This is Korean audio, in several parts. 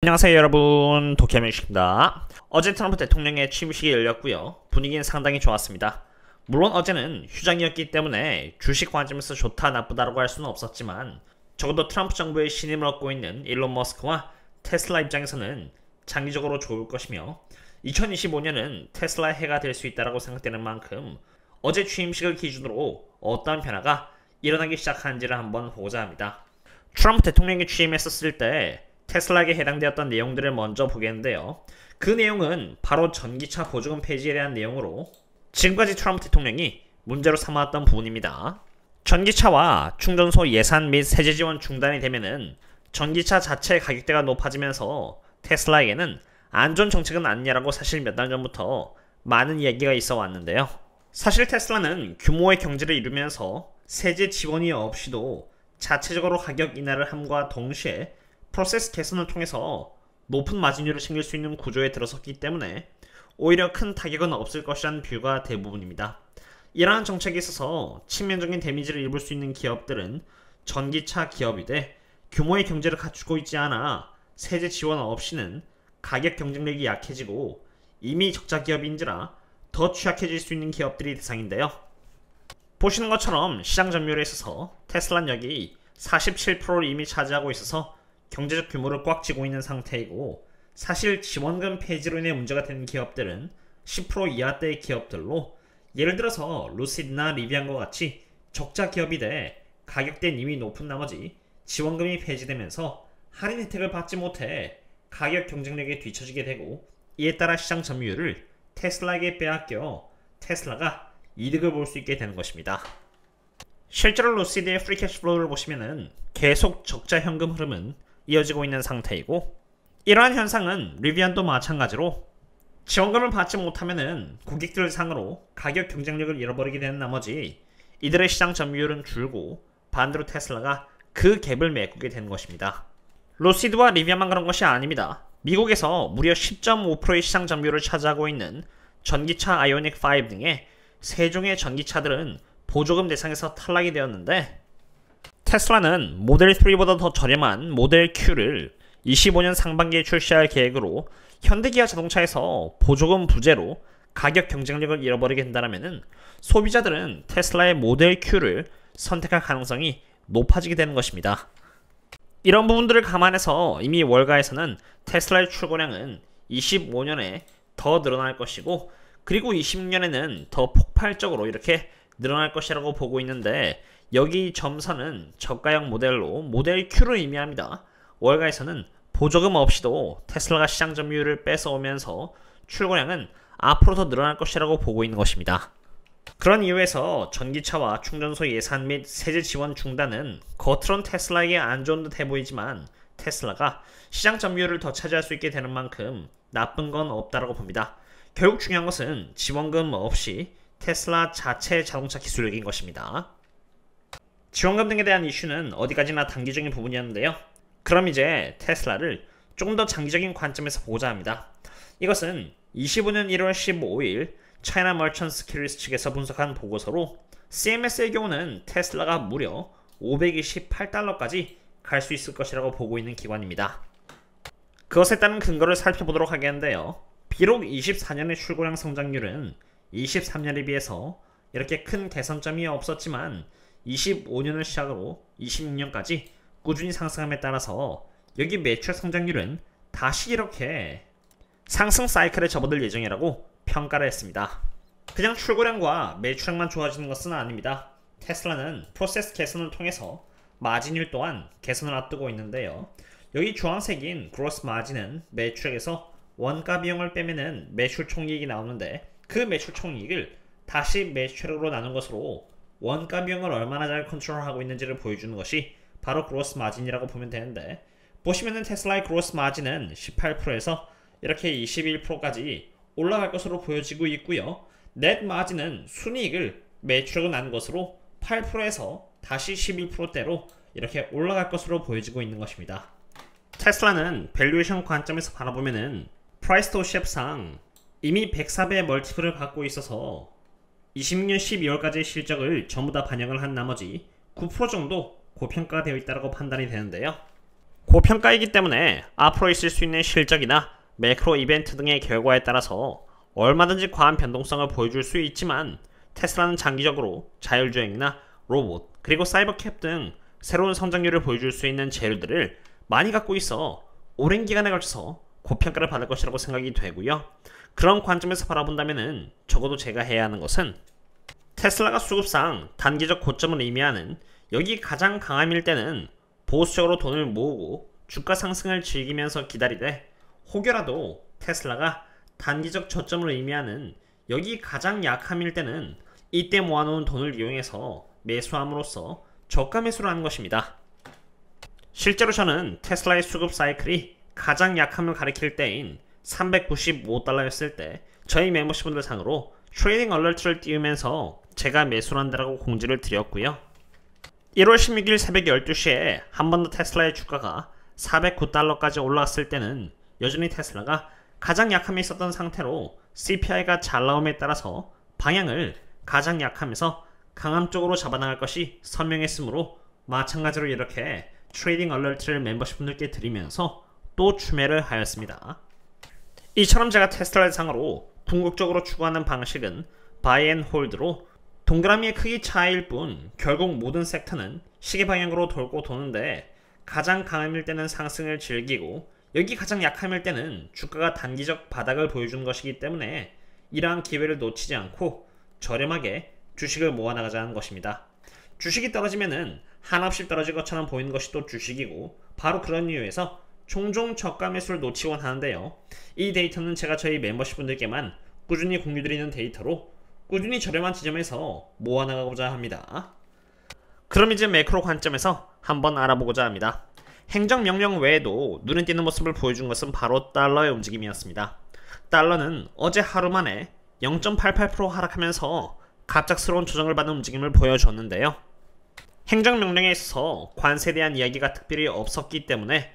안녕하세요 여러분, 도쿄맨식입니다. 어제 트럼프 대통령의 취임식이 열렸고요. 분위기는 상당히 좋았습니다. 물론 어제는 휴장이었기 때문에 주식 관점에서 좋다 나쁘다라고 할 수는 없었지만 적어도 트럼프 정부의 신임을 얻고 있는 일론 머스크와 테슬라 입장에서는 장기적으로 좋을 것이며 2025년은 테슬라의 해가 될 수 있다고 생각되는 만큼 어제 취임식을 기준으로 어떠한 변화가 일어나기 시작하는지를 한번 보고자 합니다. 트럼프 대통령이 취임했었을 때 테슬라에게 해당되었던 내용들을 먼저 보겠는데요. 그 내용은 바로 전기차 보조금 폐지에 대한 내용으로 지금까지 트럼프 대통령이 문제로 삼아왔던 부분입니다. 전기차와 충전소 예산 및 세제 지원 중단이 되면은 전기차 자체의 가격대가 높아지면서 테슬라에게는 안전 정책은 아니냐라고 사실 몇 달 전부터 많은 이야기가 있어 왔는데요. 사실 테슬라는 규모의 경제를 이루면서 세제 지원이 없이도 자체적으로 가격 인하를 함과 동시에 프로세스 개선을 통해서 높은 마진율을 챙길 수 있는 구조에 들어섰기 때문에 오히려 큰 타격은 없을 것이라는 뷰가 대부분입니다. 이러한 정책에 있어서 치명적인 데미지를 입을 수 있는 기업들은 전기차 기업이되 규모의 경제를 갖추고 있지 않아 세제 지원 없이는 가격 경쟁력이 약해지고 이미 적자 기업인지라 더 취약해질 수 있는 기업들이 대상인데요. 보시는 것처럼 시장 점유율에 있어서 테슬라는 여기 47%를 이미 차지하고 있어서 경제적 규모를 꽉 쥐고 있는 상태이고, 사실 지원금 폐지로 인해 문제가 되는 기업들은 10% 이하대의 기업들로 예를 들어서 루시드나 리비안과 같이 적자 기업이 돼 가격대는 이미 높은 나머지 지원금이 폐지되면서 할인 혜택을 받지 못해 가격 경쟁력에 뒤처지게 되고, 이에 따라 시장 점유율을 테슬라에게 빼앗겨 테슬라가 이득을 볼 수 있게 되는 것입니다. 실제로 루시드의 프리 캐시플로우를 보시면은 계속 적자 현금 흐름은 이어지고 있는 상태이고, 이러한 현상은 리비안도 마찬가지로 지원금을 받지 못하면은 고객들 상으로 가격 경쟁력을 잃어버리게 되는 나머지 이들의 시장 점유율은 줄고 반대로 테슬라가 그 갭을 메꾸게 되는 것입니다. 루시드와 리비안만 그런 것이 아닙니다. 미국에서 무려 10.5%의 시장 점유율을 차지하고 있는 전기차 아이오닉 5 등의 세종의 전기차들은 보조금 대상에서 탈락이 되었는데, 테슬라는 모델 3보다 더 저렴한 모델 Q를 25년 상반기에 출시할 계획으로 현대기아 자동차에서 보조금 부재로 가격 경쟁력을 잃어버리게 된다면 소비자들은 테슬라의 모델 Q를 선택할 가능성이 높아지게 되는 것입니다. 이런 부분들을 감안해서 이미 월가에서는 테슬라의 출고량은 25년에 더 늘어날 것이고, 그리고 26년에는 더 폭발적으로 이렇게 늘어날 것이라고 보고 있는데, 여기 점선은 저가형 모델로 모델 Q를 의미합니다. 월가에서는 보조금 없이도 테슬라가 시장 점유율을 뺏어오면서 출고량은 앞으로 더 늘어날 것이라고 보고 있는 것입니다. 그런 이유에서 전기차와 충전소 예산 및 세제 지원 중단은 겉으론 테슬라에게 안 좋은 듯 해보이지만 테슬라가 시장 점유율을 더 차지할 수 있게 되는 만큼 나쁜 건 없다라고 봅니다. 결국 중요한 것은 지원금 없이 테슬라 자체 자동차 기술력인 것입니다. 지원금 등에 대한 이슈는 어디까지나 단기적인 부분이었는데요. 그럼 이제 테슬라를 조금 더 장기적인 관점에서 보고자 합니다. 이것은 25년 1월 15일 차이나 머천트 스큐리티스 측에서 분석한 보고서로 CMS의 경우는 테슬라가 무려 528달러까지 갈 수 있을 것이라고 보고 있는 기관입니다. 그것에 따른 근거를 살펴보도록 하겠는데요. 비록 24년의 출고량 성장률은 23년에 비해서 이렇게 큰 개선점이 없었지만 25년을 시작으로 26년까지 꾸준히 상승함에 따라서 여기 매출 성장률은 다시 이렇게 상승 사이클에 접어들 예정이라고 평가를 했습니다. 그냥 출고량과 매출량만 좋아지는 것은 아닙니다. 테슬라는 프로세스 개선을 통해서 마진율 또한 개선을 앞두고 있는데요. 여기 주황색인 그로스 마진은 매출액에서 원가 비용을 빼면은 매출 총이익이 나오는데, 그 매출 총이익을 다시 매출액으로 나눈 것으로 원가 비용을 얼마나 잘 컨트롤하고 있는지를 보여주는 것이 바로 그로스 마진이라고 보면 되는데, 보시면은 테슬라의 그로스 마진은 18%에서 이렇게 21%까지 올라갈 것으로 보여지고 있고요. 넷 마진은 순이익을 매출액으로 나눈 것으로 8%에서 다시 11%대로 이렇게 올라갈 것으로 보여지고 있는 것입니다. 테슬라는 밸류에이션 관점에서 바라보면은 프라이스 투 셰프상 이미 104배 멀티플을 갖고 있어서 26년 12월까지의 실적을 전부 다 반영을 한 나머지 9% 정도 고평가되어 있다고 판단이 되는데요. 고평가이기 때문에 앞으로 있을 수 있는 실적이나 매크로 이벤트 등의 결과에 따라서 얼마든지 과한 변동성을 보여줄 수 있지만 테슬라는 장기적으로 자율주행이나 로봇 그리고 사이버캡 등 새로운 성장률을 보여줄 수 있는 재료들을 많이 갖고 있어 오랜 기간에 걸쳐서 고평가를 받을 것이라고 생각이 되고요. 그런 관점에서 바라본다면 적어도 제가 해야 하는 것은 테슬라가 수급상 단기적 고점을 의미하는 여기 가장 강함일 때는 보수적으로 돈을 모으고 주가 상승을 즐기면서 기다리되, 혹여라도 테슬라가 단기적 저점을 의미하는 여기 가장 약함일 때는 이때 모아놓은 돈을 이용해서 매수함으로써 저가 매수를 하는 것입니다. 실제로 저는 테슬라의 수급 사이클이 가장 약함을 가리킬 때인 395달러였을 때 저희 멤버십분들 상으로 트레이딩 얼러트를 띄우면서 제가 매수를 한다라고 공지를 드렸고요. 1월 16일 새벽 12시에 한 번 더 테슬라의 주가가 409달러까지 올라갔을 때는 여전히 테슬라가 가장 약함에 있었던 상태로 CPI가 잘 나옴에 따라서 방향을 가장 약함에서 강함 쪽으로 잡아나갈 것이 선명했으므로 마찬가지로 이렇게 트레이딩 얼러트를 멤버십분들께 드리면서 또 추매를 하였습니다. 이처럼 제가 테슬라 대상으로 궁극적으로 추구하는 방식은 바이 앤 홀드로 동그라미의 크기 차이일 뿐 결국 모든 섹터는 시계 방향으로 돌고 도는데, 가장 강함일 때는 상승을 즐기고 여기 가장 약함일 때는 주가가 단기적 바닥을 보여주는 것이기 때문에 이러한 기회를 놓치지 않고 저렴하게 주식을 모아나가자는 것입니다. 주식이 떨어지면은 한없이 떨어질 것처럼 보이는 것이 또 주식이고, 바로 그런 이유에서 종종 저가 매수를 놓치곤 하는데요. 이 데이터는 제가 저희 멤버십 분들께만 꾸준히 공유드리는 데이터로 꾸준히 저렴한 지점에서 모아나가고자 합니다. 그럼 이제 매크로 관점에서 한번 알아보고자 합니다. 행정명령 외에도 눈에 띄는 모습을 보여준 것은 바로 달러의 움직임이었습니다. 달러는 어제 하루 만에 0.88% 하락하면서 갑작스러운 조정을 받는 움직임을 보여줬는데요. 행정명령에 있어서 관세에 대한 이야기가 특별히 없었기 때문에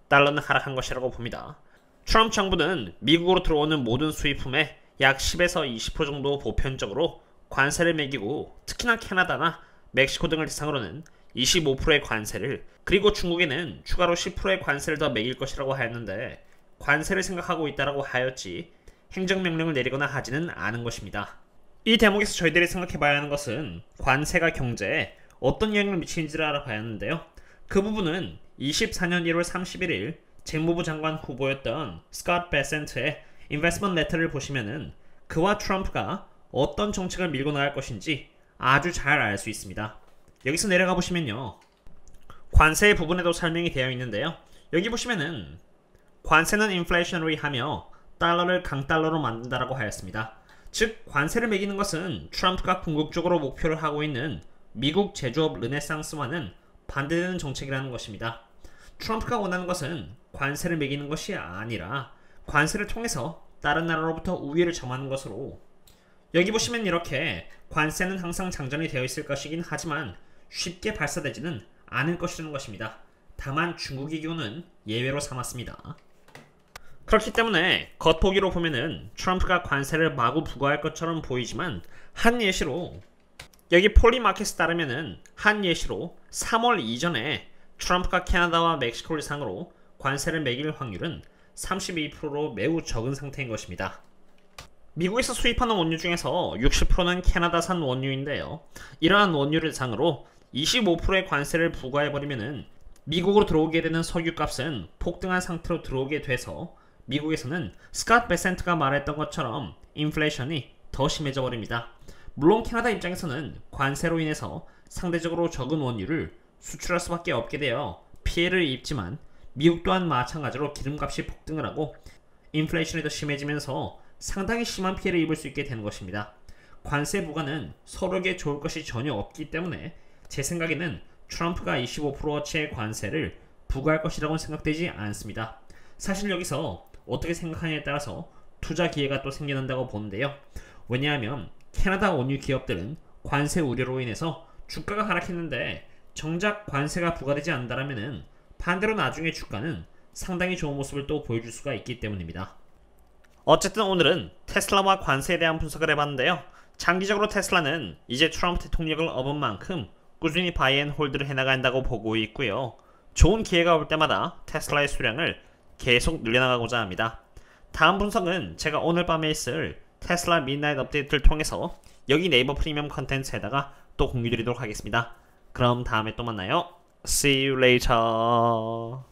달러는 하락한 것이라고 봅니다. 트럼프 정부는 미국으로 들어오는 모든 수입품에 약 10에서 20% 정도 보편적으로 관세를 매기고, 특히나 캐나다나 멕시코 등을 대상으로는 25%의 관세를, 그리고 중국에는 추가로 10%의 관세를 더 매길 것이라고 하였는데, 관세를 생각하고 있다라고 하였지 행정명령을 내리거나 하지는 않은 것입니다. 이 대목에서 저희들이 생각해봐야 하는 것은 관세가 경제에 어떤 영향을 미치는지를 알아봐야 하는데요. 그 부분은 24년 1월 31일 재무부 장관 후보였던 스콧 베센트의 인베스트먼트 레터를 보시면은 그와 트럼프가 어떤 정책을 밀고 나갈 것인지 아주 잘 알 수 있습니다. 여기서 내려가 보시면요, 관세 부분에도 설명이 되어 있는데요. 여기 보시면은 관세는 인플레이션으로 하며 달러를 강달러로 만든다라고 하였습니다. 즉 관세를 매기는 것은 트럼프가 궁극적으로 목표를 하고 있는 미국 제조업 르네상스와는 반대되는 정책이라는 것입니다. 트럼프가 원하는 것은 관세를 매기는 것이 아니라 관세를 통해서 다른 나라로부터 우위를 점하는 것으로, 여기 보시면 이렇게 관세는 항상 장전이 되어 있을 것이긴 하지만 쉽게 발사되지는 않을 것이라는 것입니다. 다만 중국의 경우는 예외로 삼았습니다. 그렇기 때문에 겉보기로 보면은 트럼프가 관세를 마구 부과할 것처럼 보이지만, 한 예시로 여기 폴리마켓에 따르면은 한 예시로 3월 이전에 트럼프가 캐나다와 멕시코를 상으로 관세를 매길 확률은 32%로 매우 적은 상태인 것입니다. 미국에서 수입하는 원유 중에서 60%는 캐나다산 원유인데요. 이러한 원유를 상으로 25%의 관세를 부과해버리면은 미국으로 들어오게 되는 석유값은 폭등한 상태로 들어오게 돼서 미국에서는 스콧 베센트가 말했던 것처럼 인플레이션이 더 심해져 버립니다. 물론 캐나다 입장에서는 관세로 인해서 상대적으로 적은 원유를 수출할 수밖에 없게 되어 피해를 입지만, 미국 또한 마찬가지로 기름값이 폭등을 하고 인플레이션이 더 심해지면서 상당히 심한 피해를 입을 수 있게 되는 것입니다. 관세 부과는 서로에게 좋을 것이 전혀 없기 때문에 제 생각에는 트럼프가 25%어치의 관세를 부과할 것이라고는 생각되지 않습니다. 사실 여기서 어떻게 생각하느냐에 따라서 투자 기회가 또 생겨난다고 보는데요. 왜냐하면 캐나다 원유 기업들은 관세 우려로 인해서 주가가 하락했는데 정작 관세가 부과되지 않는다면은 반대로 나중에 주가는 상당히 좋은 모습을 또 보여줄 수가 있기 때문입니다. 어쨌든 오늘은 테슬라와 관세에 대한 분석을 해봤는데요. 장기적으로 테슬라는 이제 트럼프 대통령을 업은 만큼 꾸준히 바이 앤 홀드를 해나간다고 보고 있고요. 좋은 기회가 올 때마다 테슬라의 수량을 계속 늘려나가고자 합니다. 다음 분석은 제가 오늘 밤에 있을 테슬라 midnight 업데이트를 통해서 여기 네이버 프리미엄 컨텐츠에다가 또 공유드리도록 하겠습니다. 그럼 다음에 또 만나요. See you later.